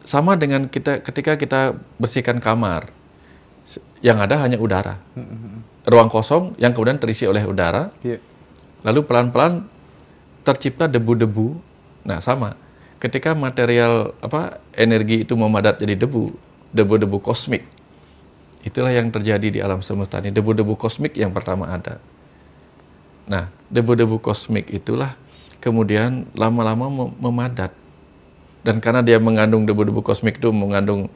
sama dengan kita ketika kita bersihkan kamar, yang ada hanya udara, ruang kosong yang kemudian terisi oleh udara, lalu pelan-pelan tercipta debu-debu. Nah sama, ketika material energi itu memadat jadi debu-debu kosmik, itulah yang terjadi di alam semesta ini. Debu-debu kosmik yang pertama ada. Nah, debu-debu kosmik itulah kemudian lama-lama memadat. Dan karena dia mengandung debu-debu kosmik itu mengandung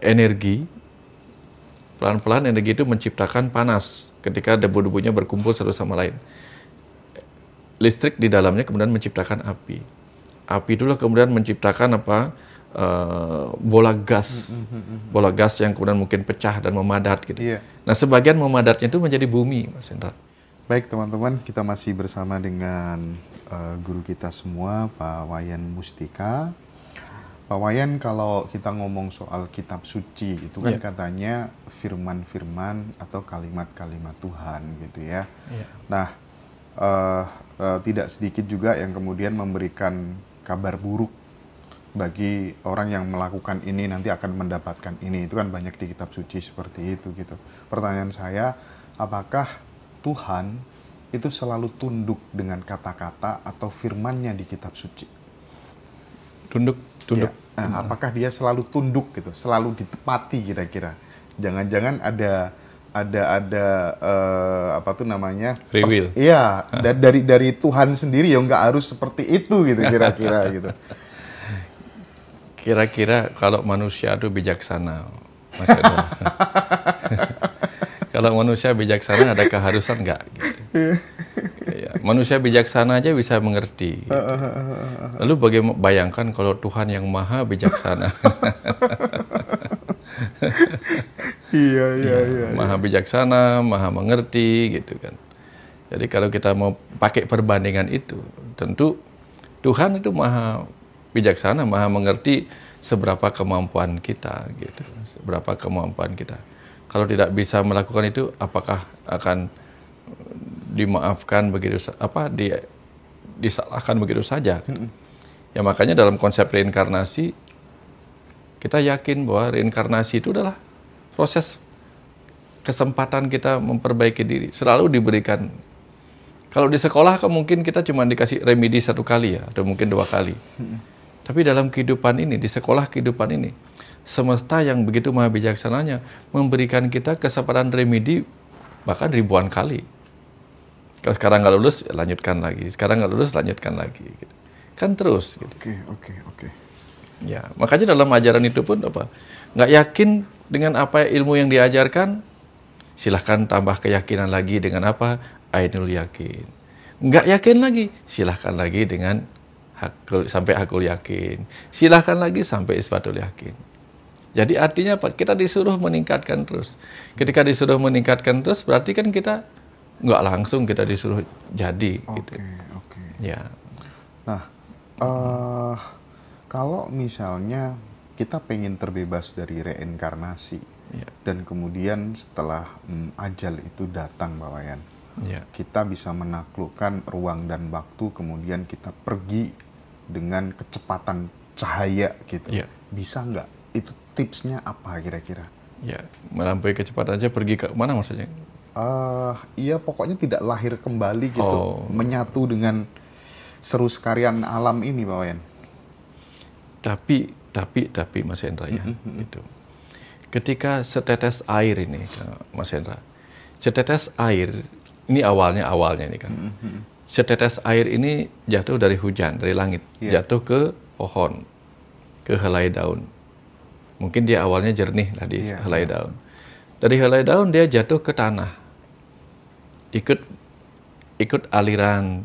energi, pelan-pelan energi itu menciptakan panas ketika debu-debunya berkumpul satu sama lain. Listrik di dalamnya kemudian menciptakan api. Api itulah kemudian menciptakan bola gas yang kemudian mungkin pecah dan memadat gitu. Nah, sebagian memadatnya itu menjadi bumi, Mas Hendra. Baik teman-teman, kita masih bersama dengan guru kita semua, Pak Wayan Mustika. Pak Wayan, kalau kita ngomong soal kitab suci itu kan katanya firman-firman atau kalimat-kalimat Tuhan gitu ya. Nah, tidak sedikit juga yang kemudian memberikan kabar buruk bagi orang yang melakukan ini nanti akan mendapatkan ini. Itu kan banyak di kitab suci seperti itu gitu. Pertanyaan saya, apakah Tuhan itu selalu tunduk dengan kata-kata atau firman-Nya di kitab suci? Tunduk. Ya. Nah, apakah dia selalu tunduk gitu, selalu ditepati kira-kira? Jangan-jangan ada apa tuh namanya? Free will. Iya, dari Tuhan sendiri ya nggak harus seperti itu gitu kira-kira gitu. Kira-kira kalau manusia itu bijaksana, Mas Edo. Kalau manusia bijaksana ada keharusan nggak? Gitu. Ya, manusia bijaksana aja bisa mengerti. Gitu. Lalu bagaimana? Bayangkan kalau Tuhan yang maha bijaksana. Iya. Maha bijaksana, maha mengerti, gitu kan. Jadi kalau kita mau pakai perbandingan itu, tentu Tuhan itu maha bijaksana, maha mengerti seberapa kemampuan kita, gitu. Seberapa kemampuan kita. Kalau tidak bisa melakukan itu, apakah akan dimaafkan begitu, disalahkan begitu saja? Ya makanya dalam konsep reinkarnasi, kita yakin bahwa reinkarnasi itu adalah proses kesempatan kita memperbaiki diri. Selalu diberikan. Kalau di sekolah kan mungkin kita cuma dikasih remedi 1 kali ya, atau mungkin 2 kali. Tapi dalam kehidupan ini, di sekolah kehidupan ini, semesta yang begitu maha bijaksananya memberikan kita kesempatan remedi bahkan ribuan kali. Kalau sekarang nggak lulus, lanjutkan lagi. Sekarang nggak lulus, lanjutkan lagi. Gitu. Kan terus. Gitu. Oke. Ya, makanya dalam ajaran itu pun nggak yakin dengan apa ilmu yang diajarkan, silahkan tambah keyakinan lagi dengan apa? Ainul yakin. Nggak yakin lagi, silahkan lagi dengan sampai hakul yakin. Silahkan lagi sampai isbatul yakin. Jadi artinya apa? Kita disuruh meningkatkan terus. Ketika disuruh meningkatkan terus, berarti kan kita nggak langsung kita disuruh jadi. Gitu. Ya. Nah, kalau misalnya kita pengen terbebas dari reinkarnasi, dan kemudian setelah ajal itu datang, Pak Wayan, kita bisa menaklukkan ruang dan waktu, kemudian kita pergi dengan kecepatan cahaya gitu. Bisa nggak? Itu tipsnya apa kira-kira? Ya, melampaui kecepatan aja pergi ke mana maksudnya? Iya, pokoknya tidak lahir kembali gitu, menyatu dengan seru sekalian alam ini, Pak Wayan. Tapi Mas Hendra ya, itu. Ketika setetes air ini, Mas Hendra, setetes air ini awalnya ini kan. Setetes air ini jatuh dari hujan, dari langit, jatuh ke pohon, ke helai daun. Mungkin dia awalnya jernih lah di helai daun. Dari helai daun dia jatuh ke tanah. Ikut aliran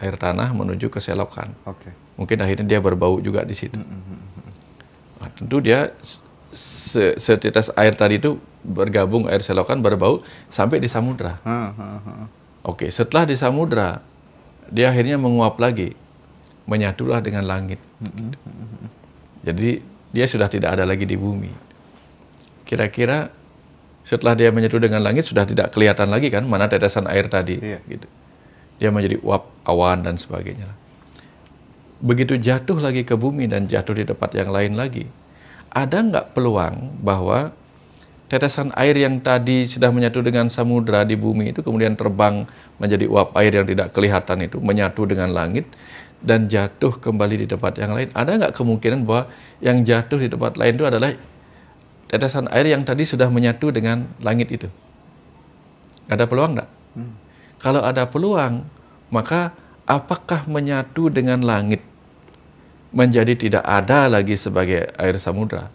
air tanah menuju ke selokan. Mungkin akhirnya dia berbau juga di situ. Nah, tentu dia setetes air tadi itu bergabung, air selokan berbau sampai di samudra. Setelah di samudra, dia akhirnya menguap lagi, menyatulah dengan langit. Jadi dia sudah tidak ada lagi di bumi. Kira-kira setelah dia menyatu dengan langit sudah tidak kelihatan lagi kan mana tetesan air tadi. Gitu. Dia menjadi uap, awan dan sebagainya. begitu jatuh lagi ke bumi dan jatuh di tempat yang lain lagi, ada nggak peluang bahwa tetesan air yang tadi sudah menyatu dengan samudra di bumi itu kemudian terbang menjadi uap air yang tidak kelihatan itu, menyatu dengan langit dan jatuh kembali di tempat yang lain? Ada nggak kemungkinan bahwa yang jatuh di tempat lain itu adalah tetesan air yang tadi sudah menyatu dengan langit itu? Ada peluang nggak? Kalau ada peluang, maka apakah menyatu dengan langit menjadi tidak ada lagi sebagai air samudra?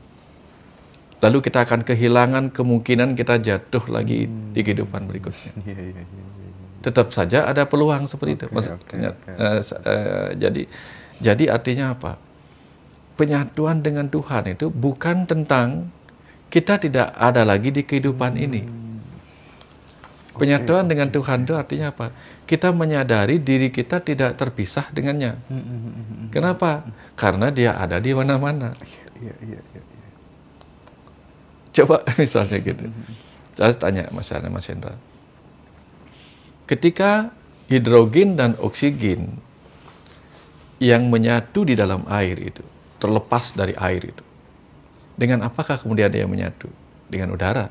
Lalu kita akan kehilangan kemungkinan kita jatuh lagi di kehidupan berikutnya. Tetap saja ada peluang seperti itu. Jadi artinya apa? Penyatuan dengan Tuhan itu bukan tentang kita tidak ada lagi di kehidupan ini. Penyatuan dengan Tuhan itu artinya apa? Kita menyadari diri kita tidak terpisah dengannya. Kenapa? Karena Dia ada di mana-mana. Coba misalnya gitu. Saya tanya Mas Hendra. Ketika hidrogen dan oksigen yang menyatu di dalam air itu, terlepas dari air itu, dengan apakah kemudian dia menyatu? Dengan udara.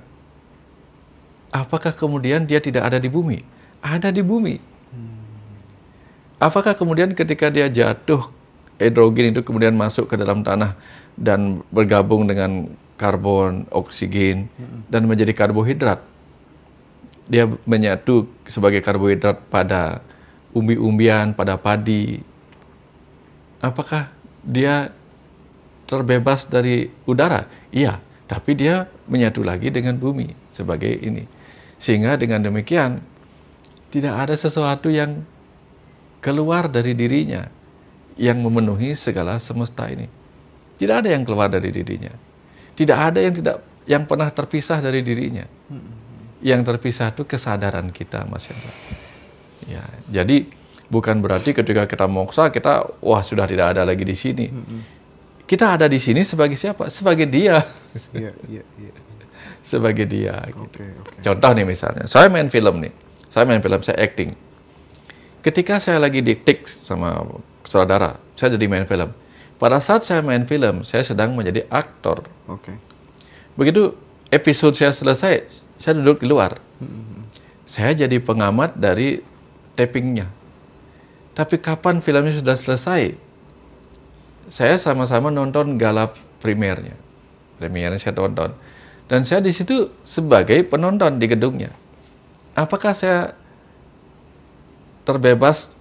Apakah kemudian dia tidak ada di bumi? Ada di bumi. Apakah kemudian ketika dia jatuh, hidrogen itu kemudian masuk ke dalam tanah dan bergabung dengan karbon, oksigen, dan menjadi karbohidrat? Dia menyatu sebagai karbohidrat pada umbi-umbian, pada padi. Apakah dia terbebas dari udara? Iya, tapi dia menyatu lagi dengan bumi sebagai ini. Sehingga dengan demikian, tidak ada sesuatu yang keluar dari dirinya yang memenuhi segala semesta ini. Tidak ada yang keluar dari dirinya. Tidak ada yang pernah terpisah dari dirinya. Yang terpisah itu kesadaran kita, Mas Hendra. Ya, jadi bukan berarti ketika kita moksa kita sudah tidak ada lagi di sini. Kita ada di sini sebagai siapa? Sebagai Dia. Sebagai Dia. Gitu. Contoh nih misalnya, saya main film, saya acting. Ketika saya lagi diktik sama saudara, saya jadi main film. Pada saat saya main film, saya sedang menjadi aktor. Begitu episode saya selesai, saya duduk di luar. Saya jadi pengamat dari tapingnya. Tapi kapan filmnya sudah selesai, saya sama-sama nonton gala premiernya. Premiernya saya tonton. Dan saya di situ sebagai penonton di gedungnya. Apakah saya terbebas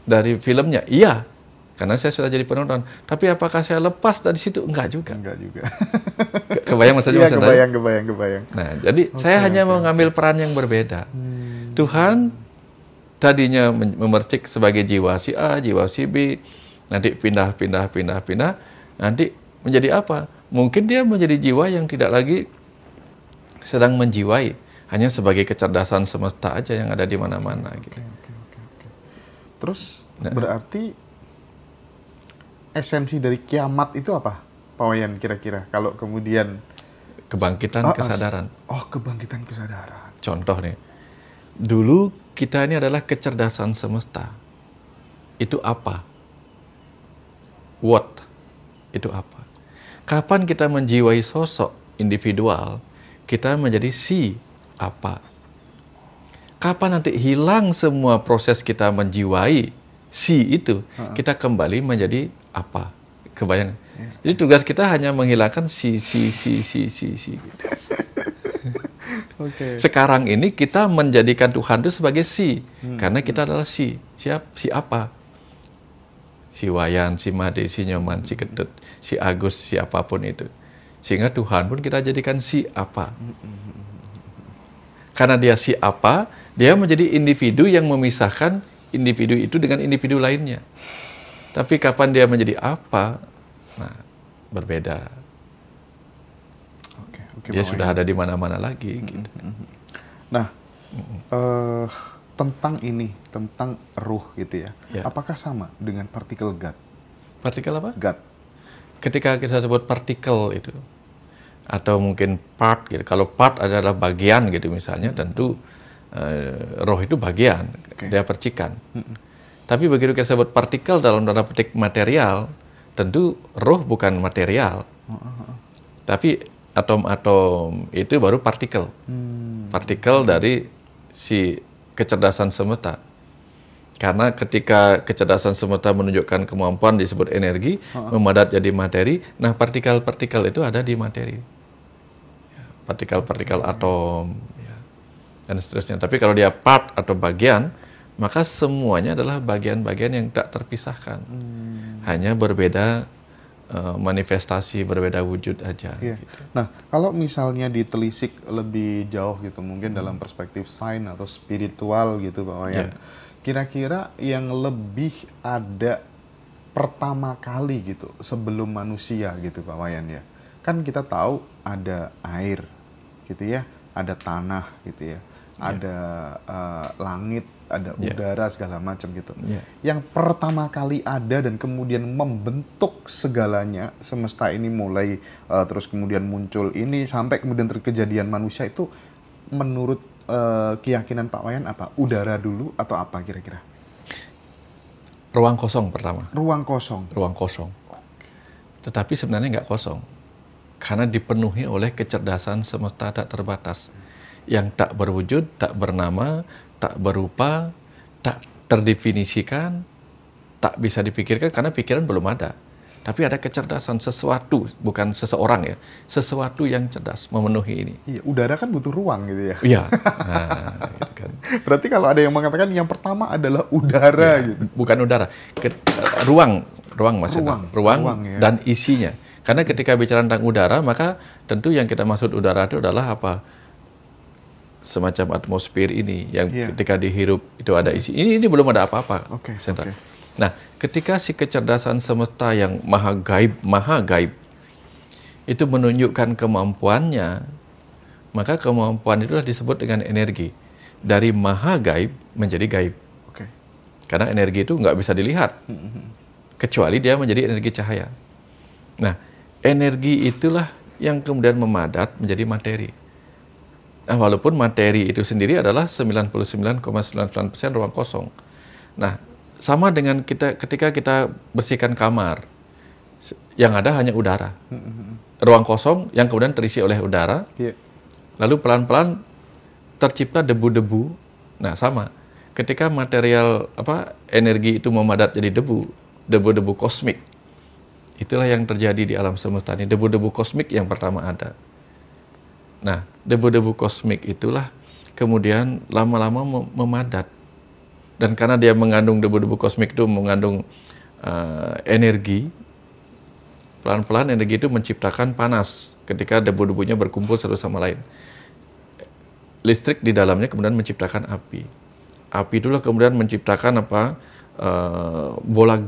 dari filmnya? Iya, karena saya sudah jadi penonton. Tapi apakah saya lepas dari situ? Enggak juga. Kebayang maksudnya? Iya, kebayang. Nah, jadi saya hanya mengambil peran yang berbeda. Tuhan tadinya memercik sebagai jiwa si A, jiwa si B, nanti pindah, nanti menjadi apa? Mungkin dia menjadi jiwa yang tidak lagi sedang menjiwai, hanya sebagai kecerdasan semesta aja yang ada di mana-mana. Gitu. Terus berarti esensi dari kiamat itu apa, Pak Wayan kira-kira? Kalau kemudian kebangkitan kesadaran. Kebangkitan kesadaran. Contoh nih, dulu kita ini adalah kecerdasan semesta. Itu apa? What? Itu apa? Kapan kita menjiwai sosok individual, kita menjadi si apa? Kapan nanti hilang semua proses kita menjiwai si itu, kita kembali menjadi apa? Kebayang? Jadi tugas kita hanya menghilangkan si. Sekarang ini kita menjadikan Tuhan itu sebagai si, karena kita adalah si apa? Si Wayan, si Made, si Nyoman, si Ketut, si Agus, siapapun itu. Sehingga Tuhan pun kita jadikan si apa. Karena dia si apa, dia menjadi individu yang memisahkan individu itu dengan individu lainnya. Tapi kapan dia menjadi apa, nah berbeda. Dia sudah ada di mana-mana lagi. Gitu. Nah, tentang ruh gitu ya. Apakah sama dengan partikel God? Partikel apa? God. Ketika kita sebut partikel itu, atau mungkin part gitu. Kalau part adalah bagian gitu misalnya, tentu roh itu bagian, dia percikan. Tapi begitu kita sebut partikel dalam tanda petik material, tentu roh bukan material. Tapi atom-atom itu baru partikel. Partikel dari si kecerdasan semesta. Karena ketika kecerdasan semesta menunjukkan kemampuan disebut energi, memadat jadi materi, nah partikel-partikel itu ada di materi. Partikel-partikel atom, ya, dan seterusnya. Tapi kalau dia part atau bagian, maka semuanya adalah bagian-bagian yang tak terpisahkan. Hanya berbeda manifestasi, berbeda wujud aja. Iya. Gitu. Nah, kalau misalnya ditelisik lebih jauh gitu, mungkin dalam perspektif sains atau spiritual gitu Pak Wayan, kira-kira yang lebih ada pertama kali gitu sebelum manusia gitu Pak Wayan ya. Kan kita tahu ada air gitu ya, ada tanah gitu ya, ada langit, ada udara segala macam gitu. Yang pertama kali ada dan kemudian membentuk segalanya, semesta ini mulai terus kemudian muncul ini sampai kemudian terkejadian manusia itu menurut keyakinan Pak Wayan apa? Udara dulu atau apa kira-kira? Ruang kosong pertama. Ruang kosong. Ruang kosong. Tetapi sebenarnya nggak kosong. Karena dipenuhi oleh kecerdasan semesta tak terbatas. Yang tak berwujud, tak bernama, tak berupa, tak terdefinisikan, tak bisa dipikirkan karena pikiran belum ada. Tapi ada kecerdasan sesuatu, bukan seseorang ya, sesuatu yang cerdas memenuhi ini. Iya, udara kan butuh ruang gitu ya. Iya. Nah, gitu kan. Berarti kalau ada yang mengatakan yang pertama adalah udara Ya, gitu. bukan udara, ruang maksudnya, ruang ya. Dan isinya. Karena ketika bicara tentang udara, maka tentu yang kita maksud udara itu adalah apa? Semacam atmosfer ini yang ketika dihirup itu ada isi. Ini belum ada apa-apa. Oke. Nah, ketika si kecerdasan semesta yang maha gaib itu menunjukkan kemampuannya, maka kemampuan itulah disebut dengan energi. Dari maha gaib menjadi gaib. Oke. Karena energi itu nggak bisa dilihat, kecuali dia menjadi energi cahaya. Nah, energi itulah yang kemudian memadat menjadi materi. Nah, walaupun materi itu sendiri adalah 99,99% ruang kosong. Nah, sama dengan ketika kita bersihkan kamar, yang ada hanya udara. Ruang kosong yang kemudian terisi oleh udara, lalu pelan-pelan tercipta debu-debu. Nah, sama. Ketika material energi itu memadat jadi debu-debu kosmik. Itulah yang terjadi di alam semesta ini. Debu-debu kosmik yang pertama ada. Nah, debu-debu kosmik itulah kemudian lama-lama memadat. Dan karena dia mengandung debu-debu kosmik itu mengandung energi, pelan-pelan energi itu menciptakan panas ketika debu-debunya berkumpul satu sama lain. Listrik di dalamnya kemudian menciptakan api. Api itulah kemudian menciptakan bola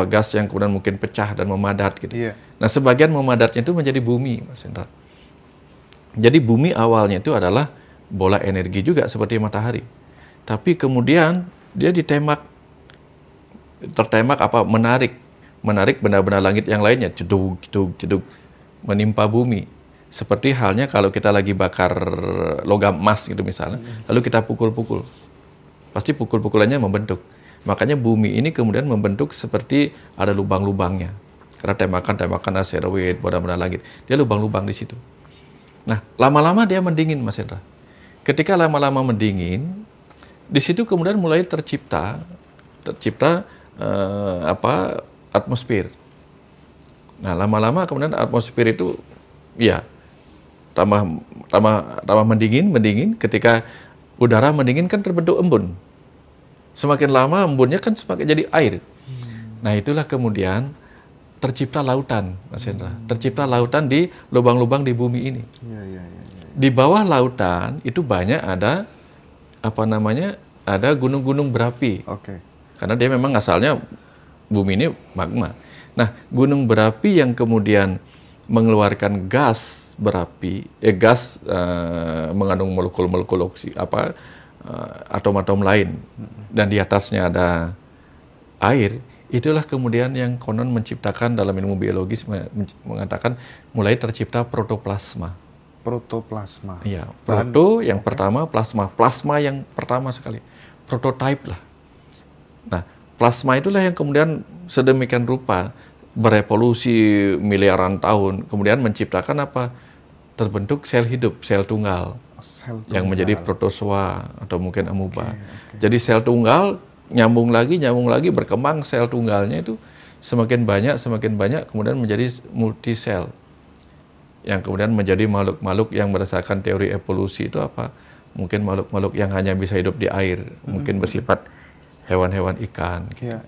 gas yang kemudian mungkin pecah dan memadat gitu. Nah, sebagian memadatnya itu menjadi bumi, Mas Hendra. Jadi bumi awalnya itu adalah bola energi juga seperti matahari. Tapi kemudian dia tertembak menarik benda-benda langit yang lainnya, cedug, menimpa bumi. Seperti halnya kalau kita lagi bakar logam emas gitu misalnya, lalu kita pukul-pukul. Pasti pukul-pukulannya membentuk. Makanya bumi ini kemudian membentuk seperti ada lubang-lubangnya. Karena tembakan-tembakan asteroid, benda-benda langit, dia lubang-lubang di situ. Nah, lama-lama dia mendingin, Mas Hendra. Ketika lama-lama mendingin, di situ kemudian mulai tercipta atmosfer. Nah, lama-lama kemudian atmosfer itu tambah mendingin. Ketika udara mendingin kan terbentuk embun. Semakin lama embunnya kan semakin jadi air. Nah, itulah kemudian tercipta lautan, Mas Hendra. Tercipta lautan di lubang-lubang di bumi ini. Di bawah lautan itu banyak ada ada gunung-gunung berapi. Karena dia memang asalnya bumi ini magma. Nah, gunung berapi yang kemudian mengeluarkan gas berapi, mengandung molekul-molekul atom-atom lain, dan di atasnya ada air. Itulah kemudian yang konon menciptakan, dalam ilmu biologis mengatakan mulai tercipta protoplasma. Protoplasma. Iya, proto yang pertama, plasma yang pertama sekali. Prototype lah. Nah, plasma itulah yang kemudian sedemikian rupa berevolusi miliaran tahun, kemudian menciptakan apa? Terbentuk sel hidup, sel tunggal, yang menjadi protozoa atau mungkin amuba. Jadi sel tunggal nyambung lagi, berkembang sel tunggalnya itu semakin banyak, kemudian menjadi multisel. Yang kemudian menjadi makhluk-makhluk yang berdasarkan teori evolusi itu apa? Mungkin makhluk-makhluk yang hanya bisa hidup di air, mungkin bersifat hewan-hewan ikan. Gitu.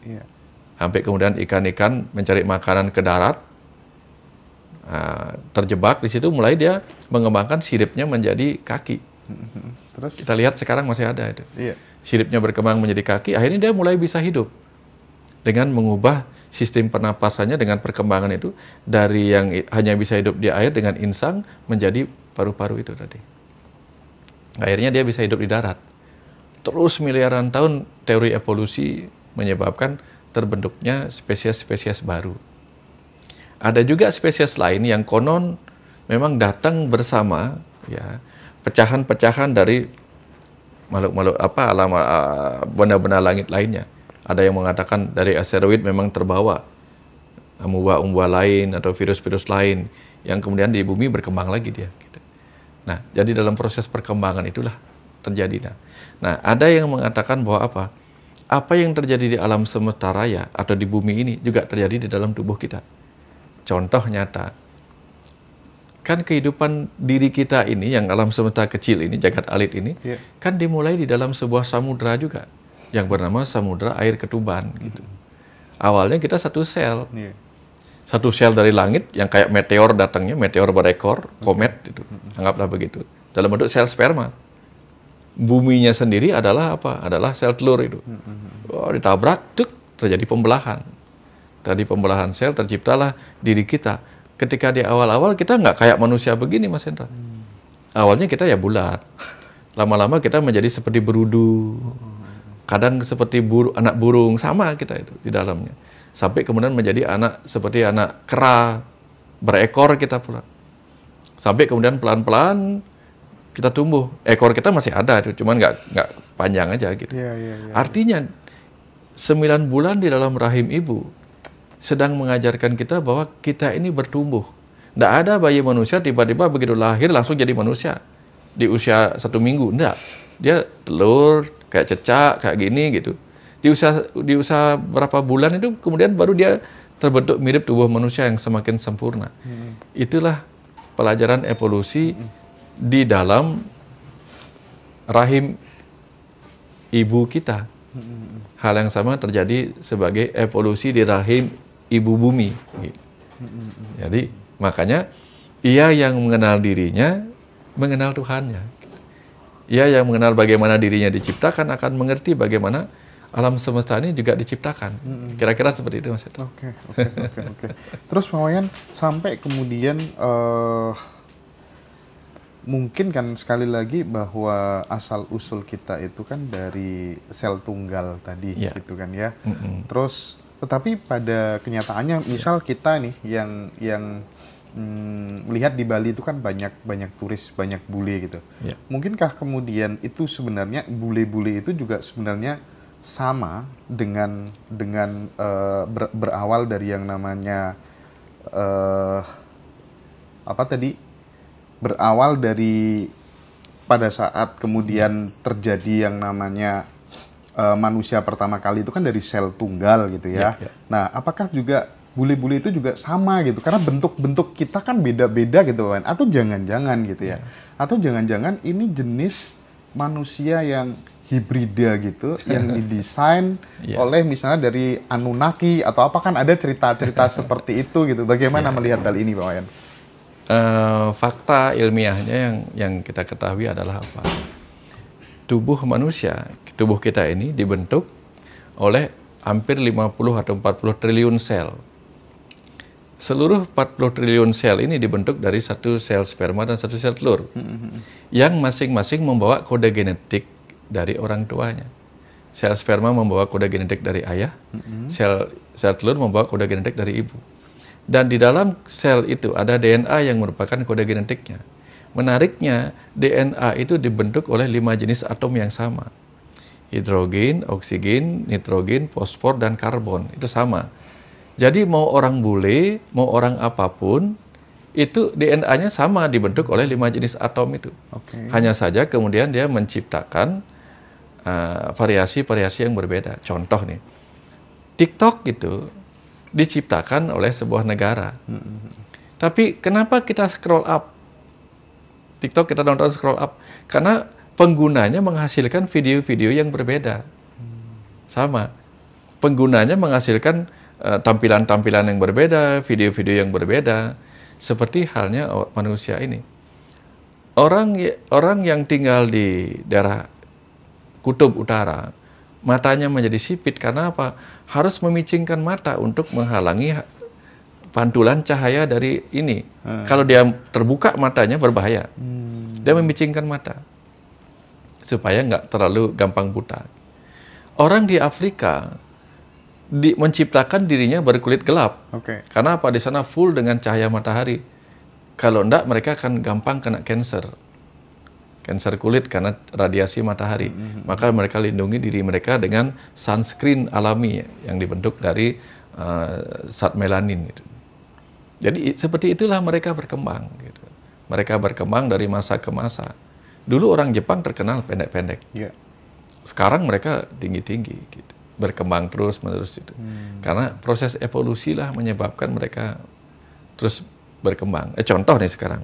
Sampai kemudian ikan-ikan mencari makanan ke darat, terjebak di situ, mulai dia mengembangkan siripnya menjadi kaki. Terus kita lihat sekarang masih ada itu. Siripnya berkembang menjadi kaki, akhirnya dia mulai bisa hidup dengan mengubah sistem pernapasannya dengan perkembangan itu dari yang hanya bisa hidup di air dengan insang menjadi paru-paru itu tadi. Akhirnya dia bisa hidup di darat. Terus miliaran tahun teori evolusi menyebabkan terbentuknya spesies-spesies baru. Ada juga spesies lain yang konon memang datang bersama ya pecahan-pecahan dari makhluk-makhluk alam benda-benda langit lainnya. Ada yang mengatakan dari asteroid memang terbawa amuba-amuba lain atau virus-virus lain yang kemudian di bumi berkembang lagi dia. Gitu. Nah, jadi dalam proses perkembangan itulah terjadi. Nah, ada yang mengatakan bahwa apa yang terjadi di alam semesta raya atau di bumi ini juga terjadi di dalam tubuh kita. Contoh nyata, kan kehidupan diri kita ini yang alam semesta kecil ini, jagat alit ini, kan dimulai di dalam sebuah samudra juga. Yang bernama samudra air ketuban gitu. Awalnya kita satu sel. Satu sel dari langit yang kayak meteor datangnya, meteor berekor, komet itu. Anggaplah begitu. Dalam bentuk sel sperma. Buminya sendiri adalah apa? Adalah sel telur itu. Ditabrak, terjadi pembelahan. Tadi pembelahan sel terciptalah diri kita. Ketika di awal-awal kita nggak kayak manusia begini, Mas Hendra. Awalnya kita ya bulat. Lama-lama kita menjadi seperti berudu. Kadang seperti anak burung, sama kita itu di dalamnya. Sampai kemudian menjadi seperti anak kera, berekor kita pula. Sampai kemudian pelan-pelan kita tumbuh. Ekor kita masih ada, cuman nggak panjang aja gitu. Artinya 9 bulan di dalam rahim ibu sedang mengajarkan kita bahwa kita ini bertumbuh. Nggak ada bayi manusia tiba-tiba begitu lahir langsung jadi manusia di usia 1 minggu. Nggak. Dia telur, kayak cecak, kayak gini gitu. Di usia berapa bulan itu kemudian baru dia terbentuk mirip tubuh manusia yang semakin sempurna. Itulah pelajaran evolusi di dalam rahim ibu kita. Hal yang sama terjadi sebagai evolusi di rahim ibu bumi. Jadi makanya ia yang mengenal dirinya mengenal Tuhannya. Ia yang mengenal bagaimana dirinya diciptakan akan mengerti bagaimana alam semesta ini juga diciptakan. Kira-kira seperti itu, Mas. Oke. Terus Pak Wayan, sampai kemudian mungkin kan sekali lagi bahwa asal-usul kita itu kan dari sel tunggal tadi, gitu kan ya. Terus, tetapi pada kenyataannya, misal kita nih yang melihat di Bali itu kan banyak turis, banyak bule gitu. Mungkinkah kemudian itu sebenarnya bule-bule itu juga sebenarnya sama dengan berawal dari yang namanya berawal dari pada saat kemudian terjadi yang namanya manusia pertama kali itu kan dari sel tunggal gitu ya. Nah, apakah juga bule-bule itu juga sama gitu, karena bentuk-bentuk kita kan beda-beda gitu kan, atau jangan-jangan gitu ya, atau jangan-jangan ini jenis manusia yang hibrida gitu, yang didesain oleh misalnya dari Anunnaki atau apa, kan ada cerita-cerita seperti itu gitu. Bagaimana melihat hal ini, Pak Wayan? Fakta ilmiahnya yang kita ketahui adalah apa? Tubuh manusia, tubuh kita ini dibentuk oleh hampir 50 atau 40 triliun sel. Seluruh 40 triliun sel ini dibentuk dari satu sel sperma dan satu sel telur, yang masing-masing membawa kode genetik dari orang tuanya. Sel sperma membawa kode genetik dari ayah, sel telur membawa kode genetik dari ibu. Dan di dalam sel itu ada DNA yang merupakan kode genetiknya. Menariknya, DNA itu dibentuk oleh 5 jenis atom yang sama. Hidrogen, oksigen, nitrogen, fosfor, dan karbon. Itu sama. Jadi mau orang bule, mau orang apapun, itu DNA-nya sama dibentuk oleh 5 jenis atom itu. Hanya saja kemudian dia menciptakan variasi-variasi yang berbeda. Contoh nih, TikTok itu diciptakan oleh sebuah negara. Tapi kenapa kita scroll up? TikTok kita nonton scroll up. Karena penggunanya menghasilkan video-video yang berbeda. Sama. Penggunanya menghasilkan tampilan-tampilan yang berbeda, video-video yang berbeda. Seperti halnya manusia ini. Orang yang tinggal di daerah kutub utara, matanya menjadi sipit karena apa? Harus memicingkan mata untuk menghalangi pantulan cahaya dari ini. Kalau dia terbuka matanya berbahaya. Dia memicingkan mata supaya nggak terlalu gampang buta. Orang di Afrika menciptakan dirinya berkulit gelap. Karena apa? Di sana full dengan cahaya matahari. Kalau enggak, mereka akan gampang kena kanker. Kanker kulit karena radiasi matahari. Maka mereka lindungi diri mereka dengan sunscreen alami yang dibentuk dari zat melanin. Gitu. Jadi seperti itulah mereka berkembang. Gitu. Mereka berkembang dari masa ke masa. Dulu orang Jepang terkenal pendek-pendek. Sekarang mereka tinggi-tinggi. Gitu. Berkembang terus-menerus itu. Karena proses evolusi lah menyebabkan mereka terus berkembang. Contoh nih sekarang.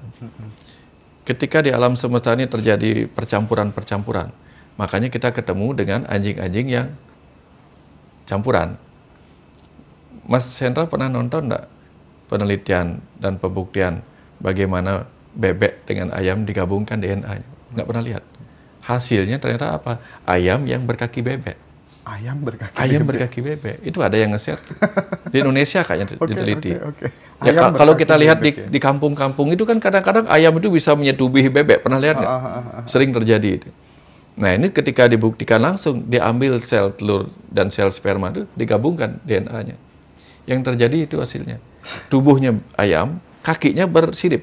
Ketika di alam semesta ini terjadi percampuran-percampuran, makanya kita ketemu dengan anjing-anjing yang campuran. Mas Hendra pernah nonton enggak penelitian dan pembuktian bagaimana bebek dengan ayam digabungkan DNA-nya? Nggak pernah lihat. Hasilnya ternyata apa? Ayam yang berkaki bebek. Ayam berkaki bebek. Itu ada yang nge-share. Di Indonesia kayaknya diteliti. Ya, kalau kita lihat di kampung-kampung itu kan kadang-kadang ayam itu bisa menyetubuhi bebek. Pernah lihat nggak? Sering terjadi itu. Nah ini ketika dibuktikan langsung, diambil sel telur dan sel sperma itu digabungkan DNA-nya. Yang terjadi itu hasilnya. Tubuhnya ayam, kakinya bersirip.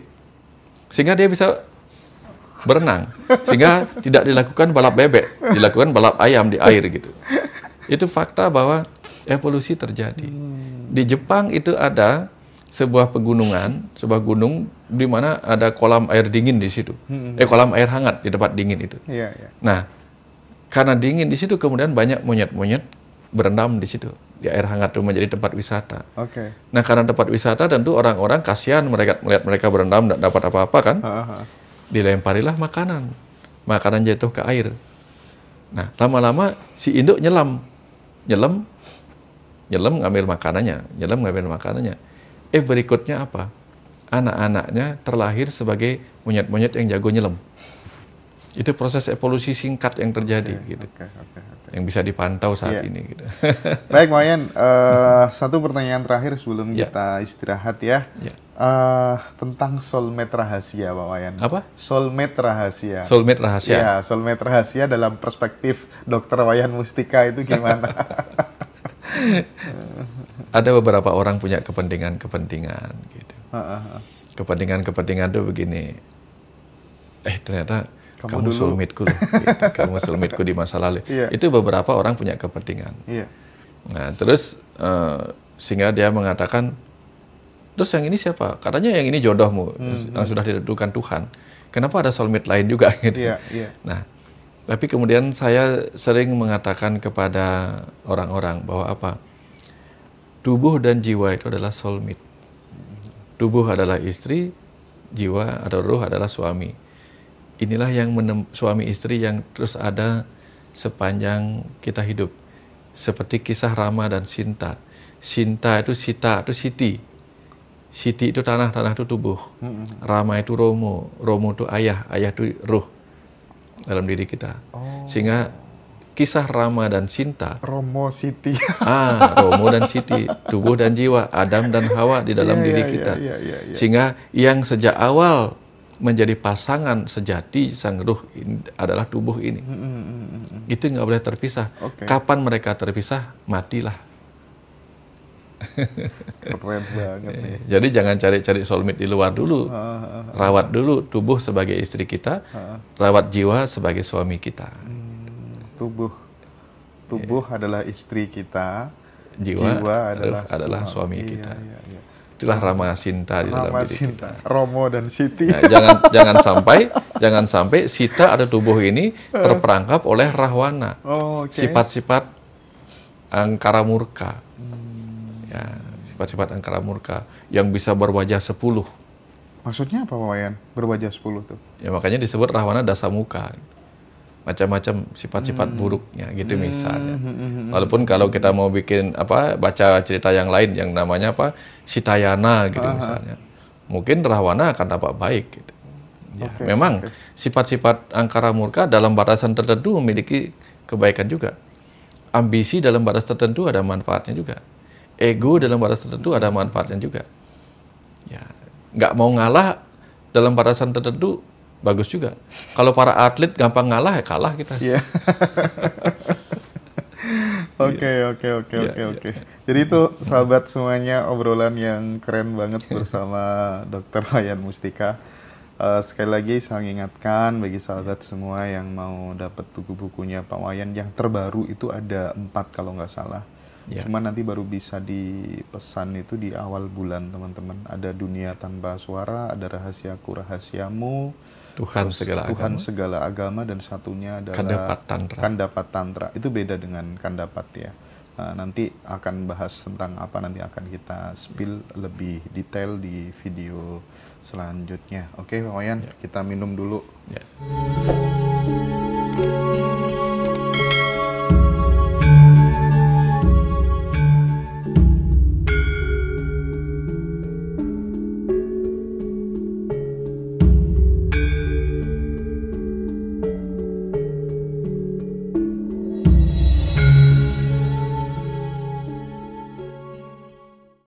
Sehingga dia bisa berenang. Sehingga tidak dilakukan balap bebek, dilakukan balap ayam di air gitu. Itu fakta bahwa evolusi terjadi. Di Jepang itu ada sebuah pegunungan, sebuah gunung di mana ada kolam air dingin di situ. Kolam air hangat di tempat dingin itu. Nah, karena dingin di situ kemudian banyak monyet-monyet berendam di situ. Di air hangat itu menjadi tempat wisata. Nah, karena tempat wisata tentu orang-orang kasihan melihat mereka berendam tidak dapat apa-apa kan. Dilemparilah makanan. Makanan jatuh ke air. Nah, lama-lama si induk nyelam ngambil makanannya, berikutnya apa? Anak-anaknya terlahir sebagai monyet-monyet yang jago nyelam. Itu proses evolusi singkat yang terjadi, gitu. Yang bisa dipantau saat ini. Gitu. Baik, Wayan. Satu pertanyaan terakhir sebelum kita istirahat ya. Tentang soulmate rahasia, Pak Wayan. Apa? Soulmate rahasia. Soulmate rahasia. Ya, soulmate rahasia dalam perspektif Dr. Wayan Mustika itu gimana? Ada beberapa orang punya kepentingan-kepentingan gitu. Kepentingan-kepentingan itu begini. Ternyata kamu soulmate-ku loh. Gitu. Kamu soulmate-ku di masa lalu. Itu beberapa orang punya kepentingan. Nah, terus sehingga dia mengatakan, terus yang ini siapa? Katanya yang ini jodohmu, yang sudah ditentukan Tuhan. Kenapa ada soulmate lain juga gitu? Nah, tapi kemudian saya sering mengatakan kepada orang-orang bahwa apa? Tubuh dan jiwa itu adalah soulmate. Tubuh adalah istri, jiwa atau ruh adalah suami. Inilah yang suami istri yang terus ada sepanjang kita hidup. Seperti kisah Rama dan Sinta. Sinta itu Sita itu Siti. Siti itu tanah, tanah itu tubuh. Rama itu Romo, Romo itu ayah, ayah itu ruh dalam diri kita. Sehingga kisah Rama dan Sinta. Romo Siti. Romo dan Siti, tubuh dan jiwa, Adam dan Hawa di dalam diri kita. Sehingga yang sejak awal menjadi pasangan sejati sang ruh ini adalah tubuh ini. Itu nggak boleh terpisah. Kapan mereka terpisah, matilah. Keren banget nih. Jadi jangan cari-cari soulmate di luar dulu. Rawat dulu tubuh sebagai istri kita, rawat jiwa sebagai suami kita. Tubuh tubuh adalah istri kita, jiwa adalah suami kita. Itulah Rama Sinta di dalam diri kita. Romo dan Siti. Ya, jangan sampai Sita ada tubuh ini terperangkap oleh Rahwana. Sifat-sifat angkara murka. Ya, sifat-sifat angkara murka yang bisa berwajah 10. Maksudnya apa, Pak Wayan? Berwajah 10 tuh? Ya makanya disebut Rahwana Dasamuka. Macam-macam sifat-sifat buruknya gitu misalnya. Walaupun kalau kita mau bikin baca cerita yang lain yang namanya Sitayana gitu misalnya. Mungkin Rahwana akan tampak baik gitu. Ya, memang sifat-sifat angkara murka dalam batasan tertentu memiliki kebaikan juga. Ambisi dalam batas tertentu ada manfaatnya juga. Ego dalam batas tertentu ada manfaatnya juga. Ya, nggak mau ngalah dalam batasan tertentu bagus juga. Kalau para atlet gampang ngalah, ya kalah kita. Oke. Jadi itu sahabat semuanya, obrolan yang keren banget bersama Dr. Wayan Mustika. Sekali lagi saya ingatkan bagi sahabat semua yang mau dapat buku-bukunya Pak Wayan yang terbaru itu ada 4 kalau nggak salah. Cuma nanti baru bisa dipesan itu di awal bulan teman-teman. Ada Dunia Tanpa Suara, ada Rahasiaku Rahasiamu, Tuhan segala agama, dan satunya adalah Kandapat Tantra. Itu beda dengan Kandapat ya. Nanti akan bahas tentang apa, nanti akan kita spill lebih detail di video selanjutnya. Oke, Pak Wayan, kita minum dulu.